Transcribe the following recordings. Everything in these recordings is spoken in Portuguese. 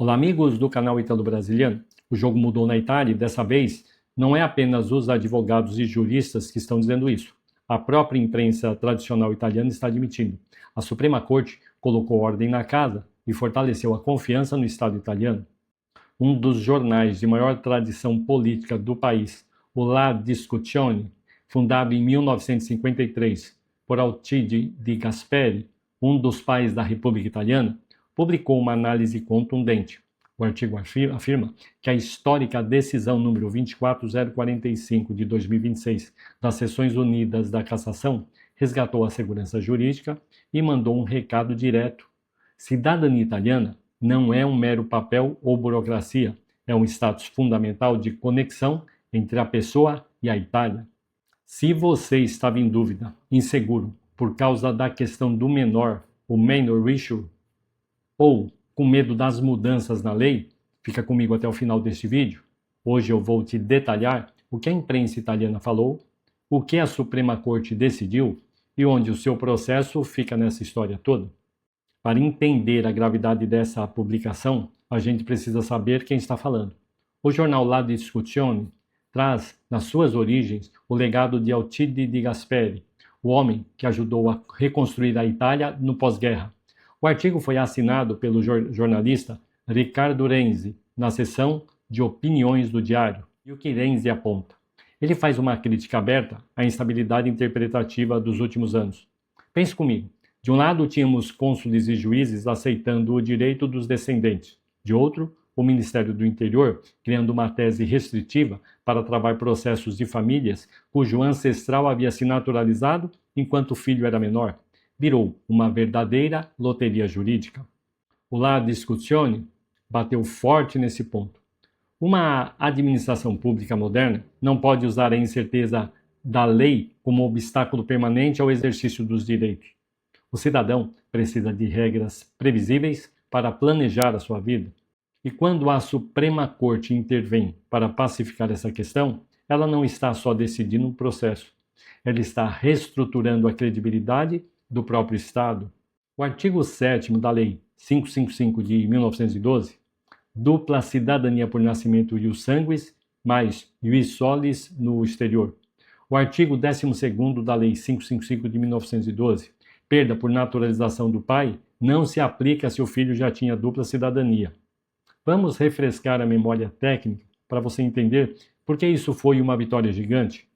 Olá, amigos do canal Ítalo Brasiliano. O jogo mudou na Itália e dessa vez não é apenas os advogados e juristas que estão dizendo isso. A própria imprensa tradicional italiana está admitindo. A Suprema Corte colocou ordem na casa e fortaleceu a confiança no Estado italiano. Um dos jornais de maior tradição política do país, o La Discussione, fundado em 1953 por Alcide de Gasperi, um dos pais da República Italiana, publicou uma análise contundente. O artigo afirma que a histórica decisão número 24045 de 2026 das Seções Unidas da Cassação resgatou a segurança jurídica e mandou um recado direto. Cidadania italiana não é um mero papel ou burocracia, é um status fundamental de conexão entre a pessoa e a Itália. Se você estava em dúvida, inseguro, por causa da questão do menor, o minor issue, ou com medo das mudanças na lei, fica comigo até o final deste vídeo. Hoje eu vou te detalhar o que a imprensa italiana falou, o que a Suprema Corte decidiu e onde o seu processo fica nessa história toda. Para entender a gravidade dessa publicação, a gente precisa saber quem está falando. O jornal La Discussione traz, nas suas origens, o legado de Alcide de Gasperi, o homem que ajudou a reconstruir a Itália no pós-guerra. O artigo foi assinado pelo jornalista Riccardo Renzi, na seção de opiniões do diário. E o que Renzi aponta? Ele faz uma crítica aberta à instabilidade interpretativa dos últimos anos. Pense comigo. De um lado, tínhamos cônsules e juízes aceitando o direito dos descendentes. De outro, o Ministério do Interior criando uma tese restritiva para travar processos de famílias cujo ancestral havia se naturalizado enquanto o filho era menor. Virou uma verdadeira loteria jurídica. O La Discussione bateu forte nesse ponto. Uma administração pública moderna não pode usar a incerteza da lei como obstáculo permanente ao exercício dos direitos. O cidadão precisa de regras previsíveis para planejar a sua vida. E quando a Suprema Corte intervém para pacificar essa questão, ela não está só decidindo um processo. Ela está reestruturando a credibilidade do próprio Estado. O artigo 7º da Lei 555 de 1912, dupla cidadania por nascimento ius sanguis, mais ius solis no exterior. O artigo 12º da Lei 555 de 1912, perda por naturalização do pai, não se aplica se o filho já tinha dupla cidadania. Vamos refrescar a memória técnica para você entender por que isso foi uma vitória gigante.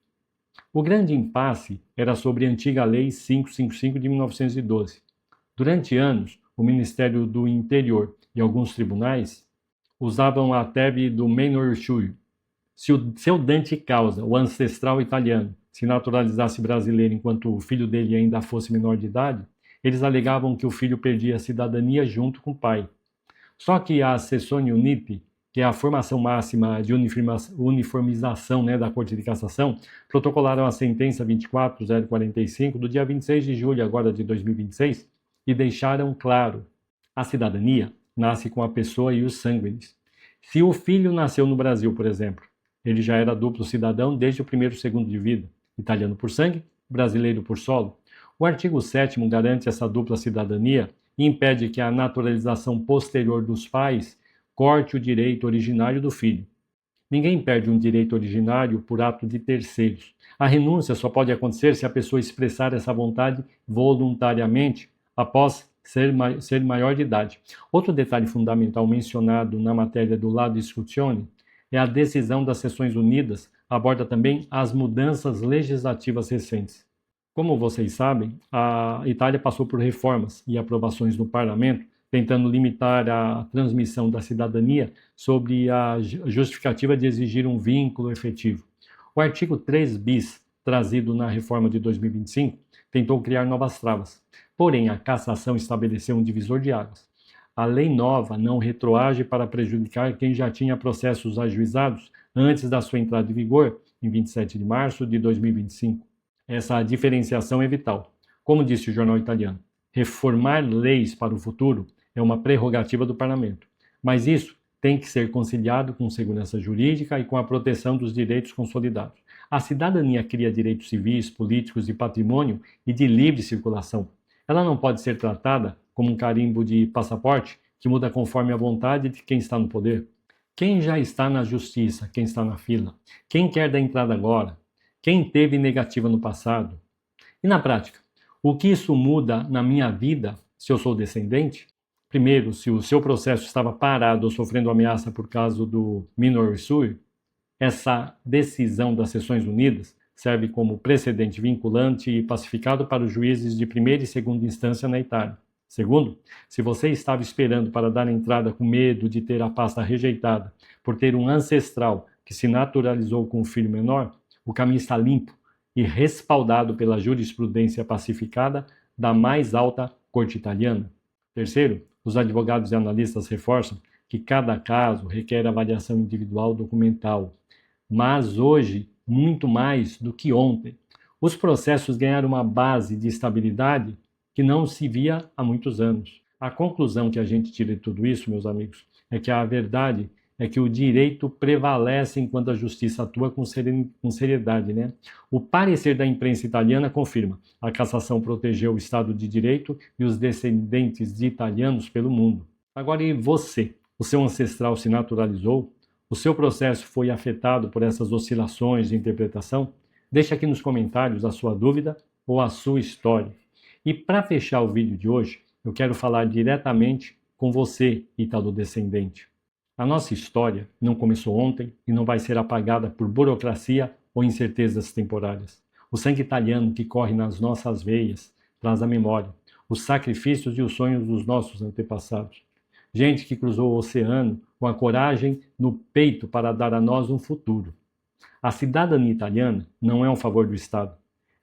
O grande impasse era sobre a antiga Lei 555 de 1912. Durante anos, o Ministério do Interior e alguns tribunais usavam a tese do minor issue. Se o seu dante causa, o ancestral italiano, se naturalizasse brasileiro enquanto o filho dele ainda fosse menor de idade, eles alegavam que o filho perdia a cidadania junto com o pai. Só que a Sezioni Unite, que é a formação máxima de uniformização da Corte de Cassação, protocolaram a sentença 24045 do dia 26 de julho agora de 2026 e deixaram claro: a cidadania nasce com a pessoa e os sanguíneos. Se o filho nasceu no Brasil, por exemplo, ele já era duplo cidadão desde o primeiro segundo de vida, italiano por sangue, brasileiro por solo. O artigo 7º garante essa dupla cidadania e impede que a naturalização posterior dos pais corte o direito originário do filho. Ninguém perde um direito originário por ato de terceiros. A renúncia só pode acontecer se a pessoa expressar essa vontade voluntariamente após ser maior de idade. Outro detalhe fundamental mencionado na matéria do La Discussione é a decisão das Seções Unidas, aborda também as mudanças legislativas recentes. Como vocês sabem, a Itália passou por reformas e aprovações no parlamento tentando limitar a transmissão da cidadania sob a justificativa de exigir um vínculo efetivo. O artigo 3 bis, trazido na reforma de 2025, tentou criar novas travas. Porém, a Cassação estabeleceu um divisor de águas. A lei nova não retroage para prejudicar quem já tinha processos ajuizados antes da sua entrada em vigor, em 27 de março de 2025. Essa diferenciação é vital. Como disse o jornal italiano, reformar leis para o futuro é uma prerrogativa do parlamento. Mas isso tem que ser conciliado com segurança jurídica e com a proteção dos direitos consolidados. A cidadania cria direitos civis, políticos, de patrimônio e de livre circulação. Ela não pode ser tratada como um carimbo de passaporte que muda conforme a vontade de quem está no poder. Quem já está na justiça, quem está na fila, quem quer dar entrada agora, quem teve negativa no passado. E na prática, o que isso muda na minha vida se eu sou descendente? Primeiro, se o seu processo estava parado ou sofrendo ameaça por causa do minor sui, essa decisão das Seções Unidas serve como precedente vinculante e pacificado para os juízes de primeira e segunda instância na Itália. Segundo, se você estava esperando para dar entrada com medo de ter a pasta rejeitada por ter um ancestral que se naturalizou com um filho menor, o caminho está limpo e respaldado pela jurisprudência pacificada da mais alta corte italiana. Terceiro, os advogados e analistas reforçam que cada caso requer avaliação individual documental. Mas hoje, muito mais do que ontem, os processos ganharam uma base de estabilidade que não se via há muitos anos. A conclusão que a gente tira de tudo isso, meus amigos, é que a verdade é que o direito prevalece enquanto a justiça atua com seriedade, né? O parecer da imprensa italiana confirma: a cassação protegeu o Estado de Direito e os descendentes de italianos pelo mundo. Agora, e você? O seu ancestral se naturalizou? O seu processo foi afetado por essas oscilações de interpretação? Deixe aqui nos comentários a sua dúvida ou a sua história. E para fechar o vídeo de hoje, eu quero falar diretamente com você, ítalo-descendente. A nossa história não começou ontem e não vai ser apagada por burocracia ou incertezas temporárias. O sangue italiano que corre nas nossas veias traz a memória, os sacrifícios e os sonhos dos nossos antepassados. Gente que cruzou o oceano com a coragem no peito para dar a nós um futuro. A cidadania italiana não é um favor do Estado,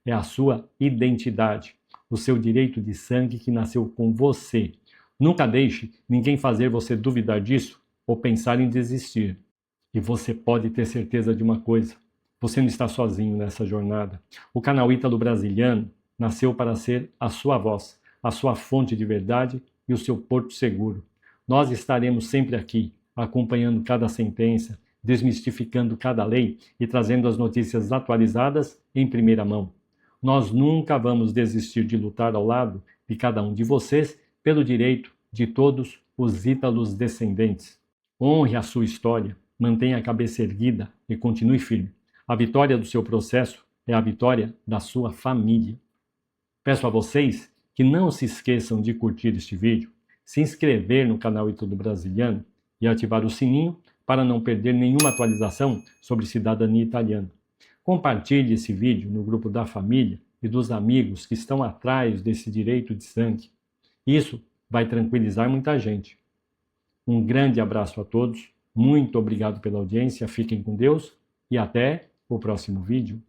é a sua identidade, o seu direito de sangue que nasceu com você. Nunca deixe ninguém fazer você duvidar disso ou pensar em desistir. E você pode ter certeza de uma coisa: você não está sozinho nessa jornada. O canal Ítalo Brasiliano nasceu para ser a sua voz, a sua fonte de verdade e o seu porto seguro. Nós estaremos sempre aqui, acompanhando cada sentença, desmistificando cada lei e trazendo as notícias atualizadas em primeira mão. Nós nunca vamos desistir de lutar ao lado de cada um de vocês pelo direito de todos os ítalos descendentes. Honre a sua história, mantenha a cabeça erguida e continue firme. A vitória do seu processo é a vitória da sua família. Peço a vocês que não se esqueçam de curtir este vídeo, se inscrever no canal Ítalo Brasiliano e ativar o sininho para não perder nenhuma atualização sobre cidadania italiana. Compartilhe esse vídeo no grupo da família e dos amigos que estão atrás desse direito de sangue. Isso vai tranquilizar muita gente. Um grande abraço a todos, muito obrigado pela audiência, fiquem com Deus e até o próximo vídeo.